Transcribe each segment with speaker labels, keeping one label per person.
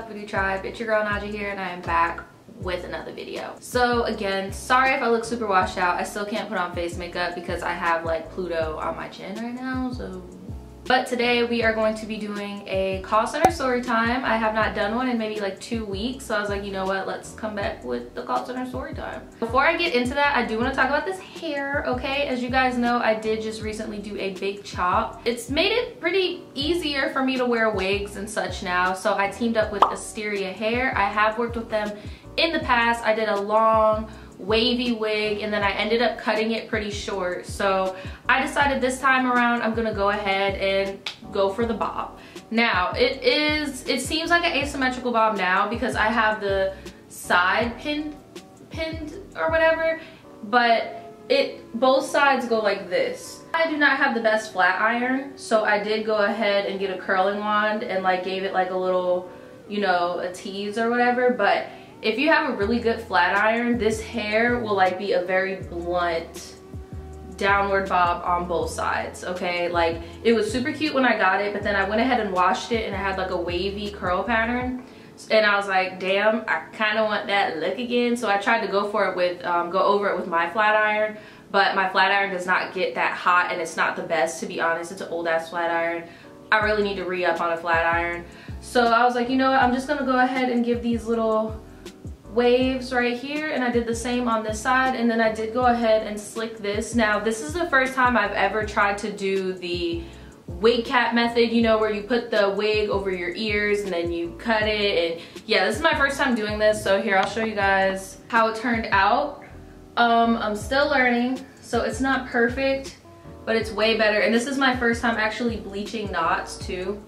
Speaker 1: up, Beauty Tribe? It's your girl Naja here, and I am back with another video. So again, sorry if I look super washed out. I still can't put on face makeup because I have like Pluto on my chin right now, so. But today we are going to be doing a call center story time. I have not done one in maybe like 2 weeks, so I was like, you know what, let's come back with the call center story time. Before I get into that, I do want to talk about this hair, okay? As you guys know, I did just recently do a big chop. It's made it pretty easier for me to wear wigs and such now, so I teamed up with Asteria hair. I have worked with them in the past. I did a long wavy wig and then I ended up cutting it pretty short, so I decided this time around I'm gonna go ahead and go for the bob. Now it seems like an asymmetrical bob now because I have the side pinned or whatever, but both sides go like this. I do not have the best flat iron, so I did go ahead and get a curling wand and like gave it like a little, you know, a tease or whatever. But if you have a really good flat iron, this hair will like be a very blunt downward bob on both sides, okay? Like, it was super cute when I got it, but then I went ahead and washed it and it had like a wavy curl pattern. And I was like, damn, I kind of want that look again. So I tried to go for it with, go over it with my flat iron, but my flat iron does not get that hot and it's not the best, to be honest. It's an old ass flat iron. I really need to re-up on a flat iron. So I was like, you know what, I'm just gonna go ahead and give these little waves right here, and I did the same on this side, and then I did go ahead and slick this. Now this is the first time I've ever tried to do the wig cap method, you know, where you put the wig over your ears and then you cut it. And yeah, this is my first time doing this, so here I'll show you guys how it turned out. I'm still learning, so it's not perfect, but it's way better. And this is my first time actually bleaching knots too,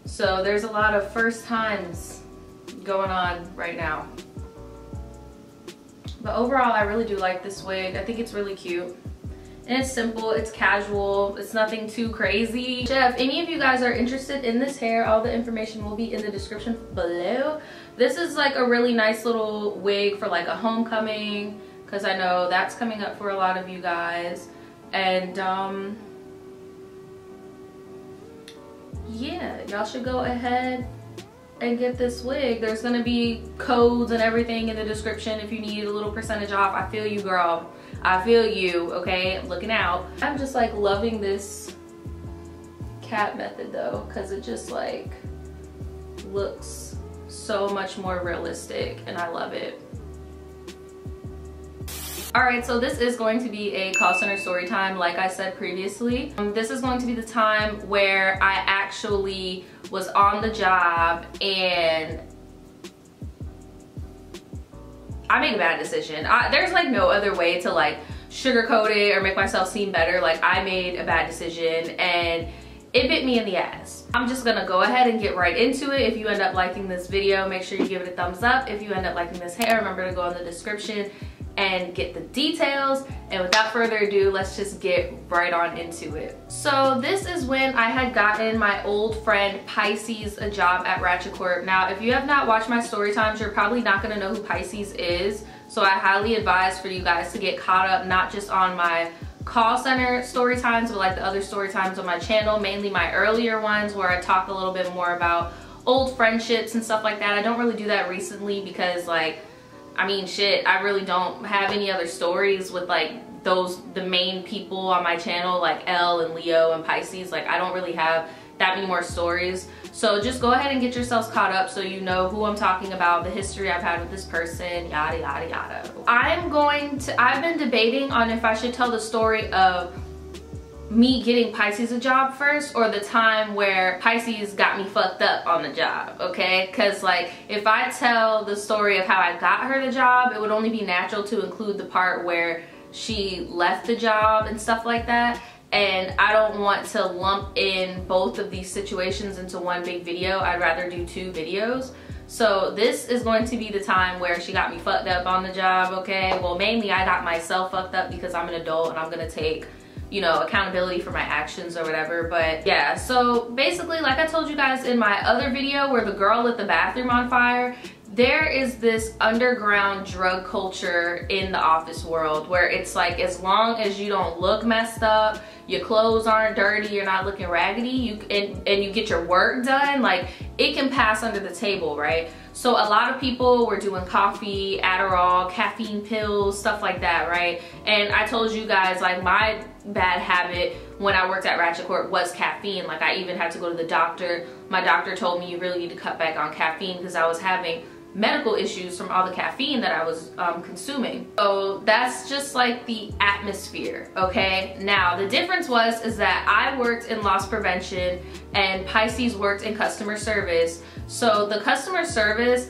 Speaker 1: so there's a lot of first times going on right now. But overall, I really do like this wig. I think it's really cute. And it's simple, it's casual, it's nothing too crazy. So if any of you guys are interested in this hair, all the information will be in the description below. This is like a really nice little wig for like a homecoming, because I know that's coming up for a lot of you guys. And yeah, y'all should go ahead and get this wig. There's gonna be codes and everything in the description if you need a little percentage off. I feel you, girl. I feel you, okay? I'm looking out. I'm just like loving this cap method though, because it just like looks so much more realistic and I love it. Alright, so this is going to be a call center story time, like I said previously. This is going to be the time where I actually was on the job and I made a bad decision. There's like no other way to like sugarcoat it or make myself seem better. Like, I made a bad decision and it bit me in the ass. I'm just gonna go ahead and get right into it. If you end up liking this video, make sure you give it a thumbs up. If you end up liking this hair, remember to go in the description and get the details. And without further ado, let's just get right on into it. So this is when I had gotten my old friend Pisces a job at Ratchet Corp. Now, if you have not watched my story times, you're probably not gonna know who Pisces is. So I highly advise for you guys to get caught up, not just on my call center story times, but like the other story times on my channel, mainly my earlier ones where I talk a little bit more about old friendships and stuff like that. I don't really do that recently because, like, I mean, shit, I really don't have any other stories with like the main people on my channel, like Elle and Leo and Pisces. Like, I don't really have that many more stories. So just go ahead and get yourselves caught up so you know who I'm talking about, the history I've had with this person, yada, yada, yada. I've been debating on if I should tell the story of me getting Pisces a job first, or the time where Pisces got me fucked up on the job, okay? Because like, if I tell the story of how I got her the job, it would only be natural to include the part where she left the job and stuff like that. And I don't want to lump in both of these situations into one big video. I'd rather do 2 videos. So this is going to be the time where she got me fucked up on the job, okay? Well, mainly I got myself fucked up because I'm an adult and I'm gonna take, you know, accountability for my actions or whatever. But yeah, so basically, like I told you guys in my other video where the girl lit the bathroom on fire, there is this underground drug culture in the office world where it's like, as long as you don't look messed up, your clothes aren't dirty, you're not looking raggedy, and you get your work done, like, it can pass under the table, right? So a lot of people were doing coffee, Adderall, caffeine pills, stuff like that, right? And I told you guys, like, my bad habit when I worked at Ratchet Court was caffeine. Like, I even had to go to the doctor. My doctor told me you really need to cut back on caffeine because I was having medical issues from all the caffeine that I was consuming. So that's just like the atmosphere, okay? Now, the difference is that I worked in loss prevention and Pisces worked in customer service. So the customer service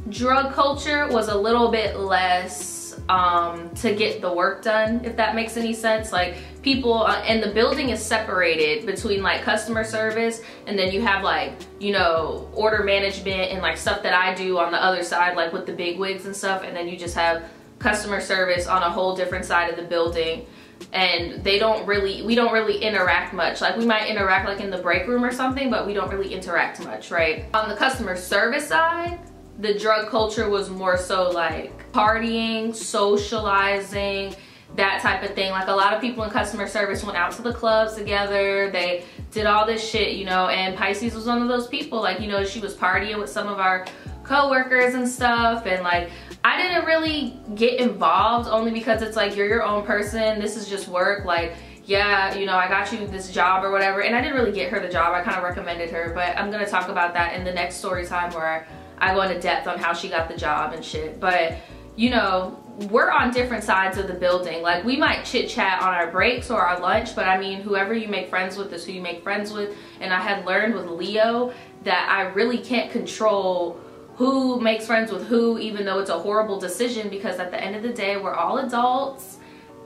Speaker 1: drug culture was a little bit less to get the work done, if that makes any sense. Like, people and the building is separated between like customer service, and then you have, like, you know, order management and like stuff that I do on the other side, like with the big wigs and stuff, and then you just have customer service on a whole different side of the building. And we don't really interact much. Like, we might interact like in the break room or something, but we don't really interact much, right? On the customer service side, the drug culture was more so like partying, socializing, that type of thing. Like, a lot of people in customer service went out to the clubs together, they did all this shit, you know, and Pisces was one of those people. Like, you know, she was partying with some of our co-workers and stuff, and like, I didn't really get involved, only because it's like, you're your own person, this is just work. Like, yeah, you know, I got you this job or whatever, and I didn't really get her the job, I kind of recommended her, but I'm gonna talk about that in the next story time where I go into depth on how she got the job and shit. But, you know, we're on different sides of the building. Like, we might chit chat on our breaks or our lunch, but I mean, whoever you make friends with is who you make friends with. And I had learned with Leo that I really can't control who makes friends with who, even though it's a horrible decision, because at the end of the day, we're all adults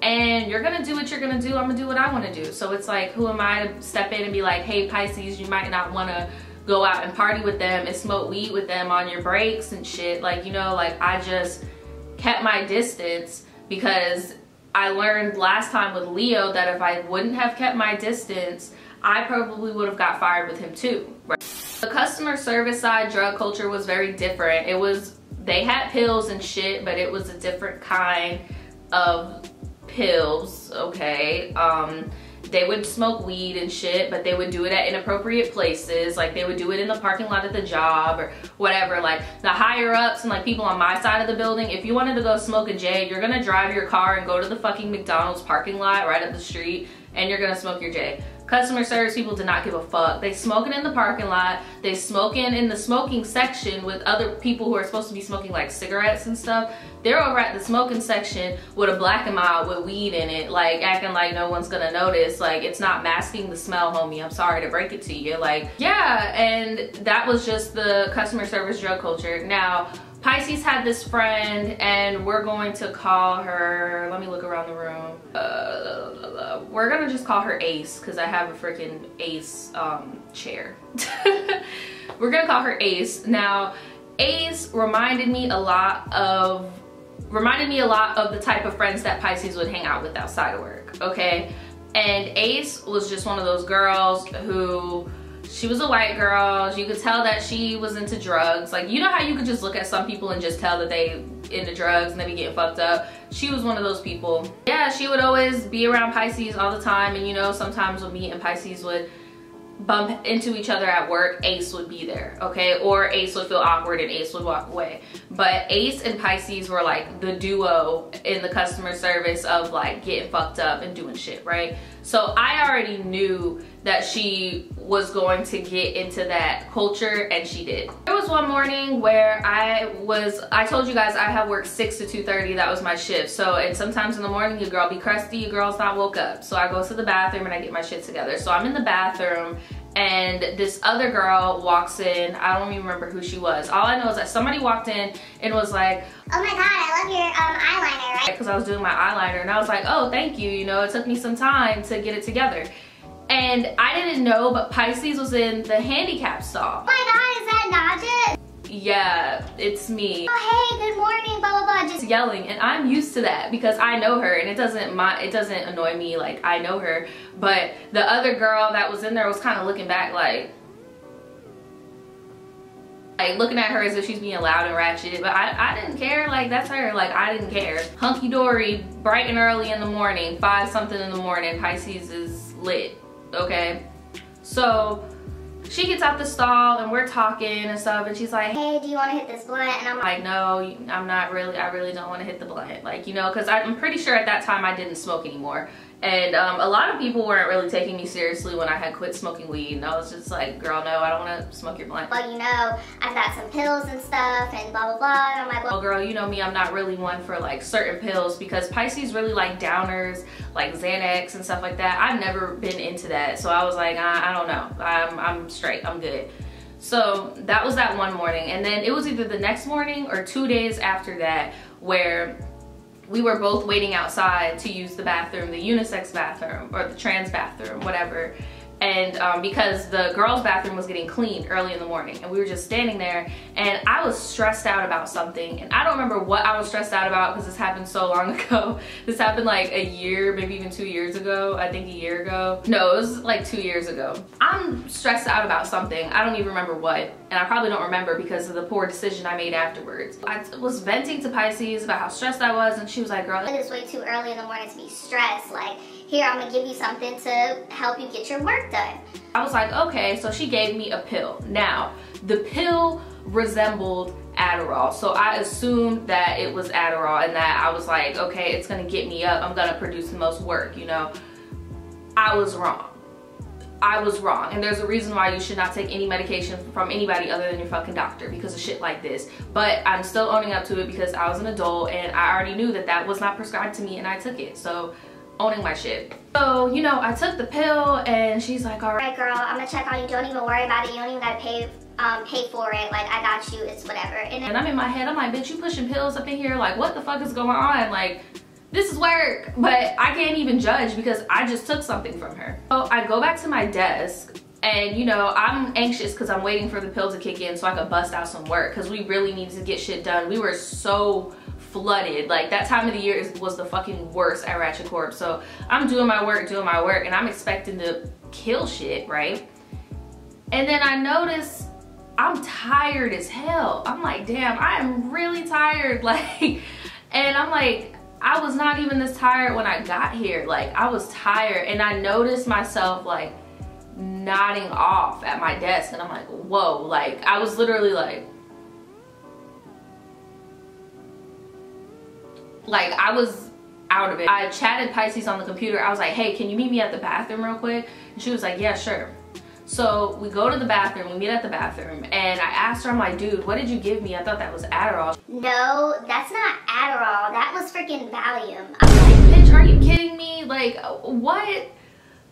Speaker 1: and you're gonna do what you're gonna do, I'm gonna do what I wanna do. So it's like, who am I to step in and be like, hey Pisces, you might not wanna go out and party with them and smoke weed with them on your breaks and shit. Like, you know, like, I just kept my distance because I learned last time with Leo that if I wouldn't have kept my distance, I probably would have got fired with him too, right? The customer service side drug culture was very different. It was, they had pills and shit, but it was a different kind of pills, okay? They would smoke weed and shit, but they would do it at inappropriate places. Like, they would do it in the parking lot at the job or whatever. Like, the higher ups and like people on my side of the building, if you wanted to go smoke a J, you're gonna drive your car and go to the fucking McDonald's parking lot right up the street and you're gonna smoke your J. Customer service people did not give a fuck. They smoking in the parking lot, they smoking in the smoking section with other people who are supposed to be smoking like cigarettes and stuff. They're over at the smoking section with a Black and Mild with weed in it, like acting like no one's gonna notice. Like, it's not masking the smell, homie. I'm sorry to break it to you. Like, yeah, and that was just the customer service drug culture. Now, Pisces had this friend, and we're going to call her, let me look around the room. We're gonna just call her Ace, because I have a freaking Ace chair. We're gonna call her Ace. Now, Ace reminded me a lot of the type of friends that Pisces would hang out with outside of work, okay? And Ace was just one of those girls who, she was a white girl. You could tell that she was into drugs. Like, you know how you could just look at some people and just tell that they into drugs and they be getting fucked up? She was one of those people. Yeah, she would always be around Pisces all the time, and you know, sometimes when me and Pisces would bump into each other at work, Ace would be there, okay? Or Ace would feel awkward and Ace would walk away. But Ace and Pisces were like the duo in the customer service of like getting fucked up and doing shit, right? So I already knew that she was going to get into that culture, and she did. There was one morning where I told you guys I have worked 6 to 2:30, that was my shift. So, and sometimes in the morning your girl be crusty, your girl's not woke up. So I go to the bathroom and I get my shit together. So I'm in the bathroom and this other girl walks in. I don't even remember who she was. All I know is that somebody walked in and was like, oh my god, I love your eyeliner, right? Because I was doing my eyeliner, and I was like, oh, thank you. You know, it took me some time to get it together. And I didn't know, but Pisces was in the handicap stall. Oh my god, is that Najee? Yeah, it's me. Oh hey, good morning, blah blah blah. Just yelling, and I'm used to that because I know her, and it doesn't annoy me, like I know her. But the other girl that was in there was kind of looking back like, like looking at her as if she's being loud and ratchet, but I didn't care. Like, that's her. Like, I didn't care. Hunky-dory, bright and early in the morning, 5 something in the morning, Pisces is lit, okay? So she gets out the stall and we're talking and stuff, and she's like, hey, do you want to hit this blunt? And I'm like, no, I'm not really, I really don't want to hit the blunt. Like, you know, because I'm pretty sure at that time I didn't smoke anymore. And a lot of people weren't really taking me seriously when I had quit smoking weed. And I was just like, girl, no, I don't want to smoke your blunt.
Speaker 2: Well, you know, I've got some pills and stuff and blah, blah, blah. And I'm like,
Speaker 1: well, girl, you know me, I'm not really one for like certain pills, because Pisces really like downers, like Xanax and stuff like that. I've never been into that. So I was like, I don't know. I'm straight, I'm good. So that was that one morning. And then it was either the next morning or 2 days after that where we were both waiting outside to use the bathroom, the unisex bathroom or the trans bathroom, whatever. And because the girls' bathroom was getting cleaned early in the morning, and we were just standing there, and I was stressed out about something, and I don't remember what I was stressed out about because this happened so long ago. This happened like a year, maybe even 2 years ago. I think a year ago. No, it was like 2 years ago. I'm stressed out about something. I don't even remember what, and I probably don't remember because of the poor decision I made afterwards. I was venting to Pisces about how stressed I was, and she was like, girl,
Speaker 2: it's way too early in the morning to be stressed. Like, here, I'm gonna give you something to help you get your work done.
Speaker 1: I was like, okay, so she gave me a pill. Now, the pill resembled Adderall, so I assumed that it was Adderall, and that I was like, okay, it's gonna get me up, I'm gonna produce the most work, you know. I was wrong. I was wrong, and there's a reason why you should not take any medication from anybody other than your fucking doctor because of shit like this. But I'm still owning up to it because I was an adult and I already knew that that was not prescribed to me, and I took it. So owning my shit. So, you know, I took the pill, and she's like, all right,
Speaker 2: girl, I'm gonna check on you. Don't even worry about it. You don't even gotta pay for it. Like, I got you. It's whatever.
Speaker 1: And I'm in my head, I'm like, bitch, you pushing pills up in here? Like, what the fuck is going on? Like, this is work. But I can't even judge because I just took something from her. So I go back to my desk, and you know, I'm anxious because I'm waiting for the pill to kick in so I could bust out some work, because we really needed to get shit done. We were so flooded. Like, that time of the year was the fucking worst at Ratchet Corp. So I'm doing my work, and I'm expecting to kill shit, right? And then I notice I'm tired as hell. I'm like, damn, I am really tired. Like, and I'm like, I was not even this tired when I got here. Like, I was tired, and I noticed myself like nodding off at my desk, and I'm like, whoa. Like, I was literally like I was out of it. I chatted Pisces on the computer. I was like, hey, can you meet me at the bathroom real quick? And she was like, yeah, sure. So we go to the bathroom, we meet at the bathroom, and I asked her, I'm like, dude, what did you give me? I thought that was Adderall.
Speaker 2: No, that's not Adderall. That was freaking Valium.
Speaker 1: I'm like, bitch, are you kidding me? Like, what?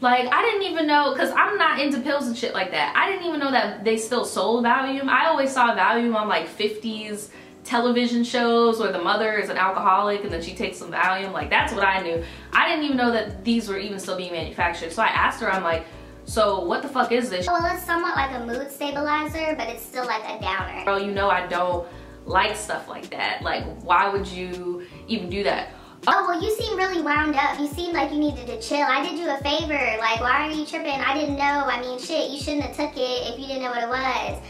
Speaker 1: Like, I didn't even know, because I'm not into pills and shit like that. I didn't even know that they still sold Valium. I always saw Valium on like 50s television shows where the mother is an alcoholic and then she takes some Valium. Like, that's what I knew. I didn't even know that these were even still being manufactured. So I asked her, I'm like, so what the fuck is this?
Speaker 2: Well, it's somewhat like a mood stabilizer, but it's still like a downer.
Speaker 1: Girl, you know I don't like stuff like that. Like, why would you even do that?
Speaker 2: Oh, well, you seem really wound up. You seem like you needed to chill. I did you a favor. Like, why are you tripping? I didn't know. I mean, shit, you shouldn't have took it if you didn't know what it was.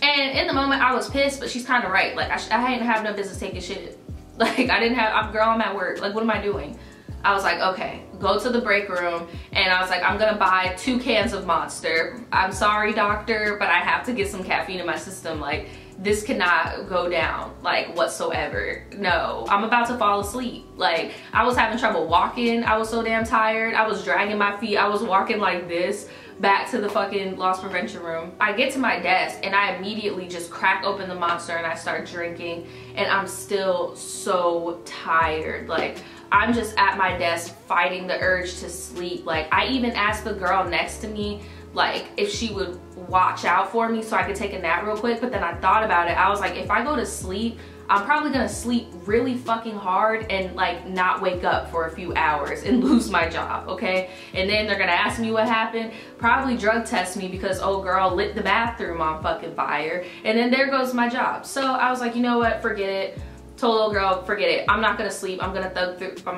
Speaker 1: And in the moment, I was pissed, but she's kind of right. Like, I didn't have no business taking shit. Like, I didn't have, girl, I'm at work. Like, what am I doing? I was like, okay, go to the break room. And I was like, I'm gonna buy 2 cans of Monster. I'm sorry, doctor, but I have to get some caffeine in my system. Like, this cannot go down, like, whatsoever. No, I'm about to fall asleep. Like, I was having trouble walking. I was so damn tired. I was dragging my feet. I was walking like this back to the fucking loss prevention room. I get to my desk and I immediately just crack open the Monster and I start drinking, and I'm still so tired. Like, I'm just at my desk fighting the urge to sleep. Like, I even asked the girl next to me, like, if she would watch out for me so I could take a nap real quick. But then I thought about it. I was like, if I go to sleep, I'm probably gonna sleep really fucking hard and like not wake up for a few hours and lose my job, okay? And then they're gonna ask me what happened, probably drug test me because old girl lit the bathroom on fucking fire, and then there goes my job. So I was like, you know what, forget it. told little girl, forget it, I'm not gonna sleep, I'm gonna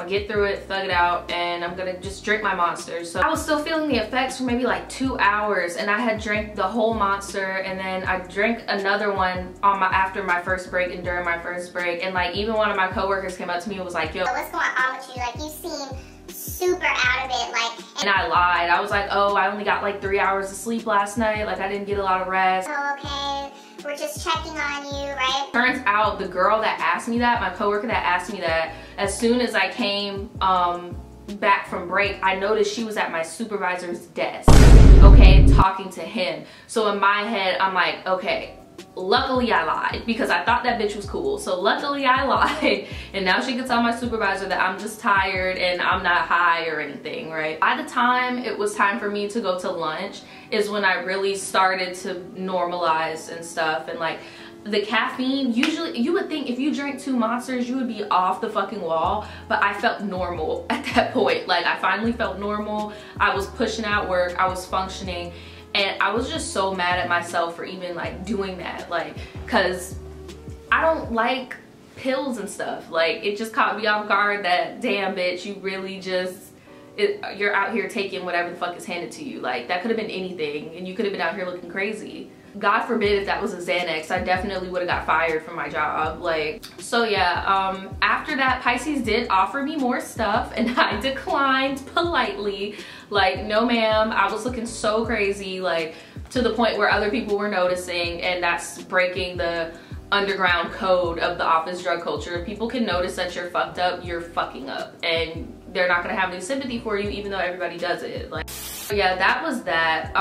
Speaker 1: get through it, thug it out, and I'm gonna just drink my Monsters. So I was still feeling the effects for maybe like 2 hours, and I had drank the whole Monster, and then I drank another one on after my first break and during my first break, and like even one of my coworkers came up to me and was like, yo,
Speaker 2: what's going on with you? Like, you seem super out of it, like.
Speaker 1: And I lied. I was like, oh, I only got like 3 hours of sleep last night, like I didn't get a lot of rest.
Speaker 2: Oh, okay. We're just checking on you, right?
Speaker 1: Turns out the girl that asked me that, my coworker that asked me that, as soon as I came back from break, I noticed she was at my supervisor's desk, okay, talking to him. So in my head, I'm like, okay, luckily I lied, because I thought that bitch was cool. So luckily I lied, and now she can tell my supervisor that I'm just tired and I'm not high or anything, right? By the time it was time for me to go to lunch is when I really started to normalize and stuff, and like the caffeine, usually you would think if you drank 2 Monsters you would be off the fucking wall, but I felt normal at that point. Like I finally felt normal. I was pushing out work, I was functioning, and I was just so mad at myself for even like doing that, like, cause I don't like pills and stuff. Like it just caught me off guard that, damn bitch, you really just, you're out here taking whatever the fuck is handed to you. Like that could have been anything, and you could have been out here looking crazy. God forbid if that was a Xanax, I definitely would have got fired from my job. Like, so yeah, after that, Pisces did offer me more stuff, and I declined politely. Like, no ma'am, I was looking so crazy, like to the point where other people were noticing, and that's breaking the underground code of the office drug culture. If people can notice that you're fucked up, you're fucking up, and they're not gonna have any sympathy for you even though everybody does it. Like, yeah, that was that.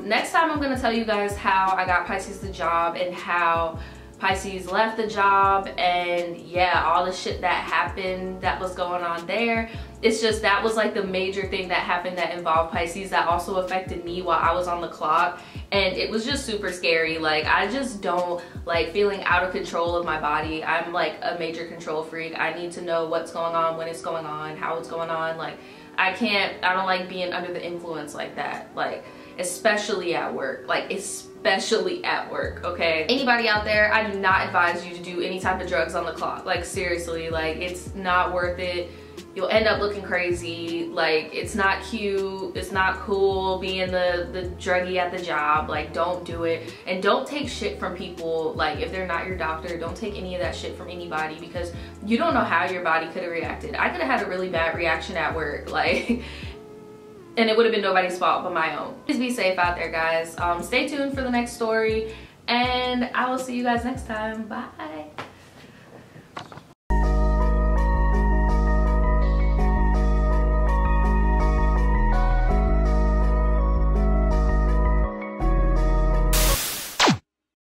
Speaker 1: Next time I'm gonna tell you guys how I got Pisces the job and how Pisces left the job, and yeah, all the shit that happened that was going on there. It's just that was like the major thing that happened that involved Pisces that also affected me while I was on the clock, and it was just super scary. Like I just don't like feeling out of control of my body. I'm like a major control freak. I need to know what's going on, when it's going on, how it's going on. Like I don't like being under the influence like that, like especially at work, like especially at work, okay? Anybody out there, I do not advise you to do any type of drugs on the clock. Like seriously, like it's not worth it. You'll end up looking crazy. Like it's not cute, it's not cool being the druggie at the job. Like don't do it, and don't take shit from people. Like if they're not your doctor, don't take any of that shit from anybody, because you don't know how your body could have reacted. I could have had a really bad reaction at work, like, and it would have been nobody's fault but my own. Please be safe out there, guys. Stay tuned for the next story, and I will see you guys next time. Bye.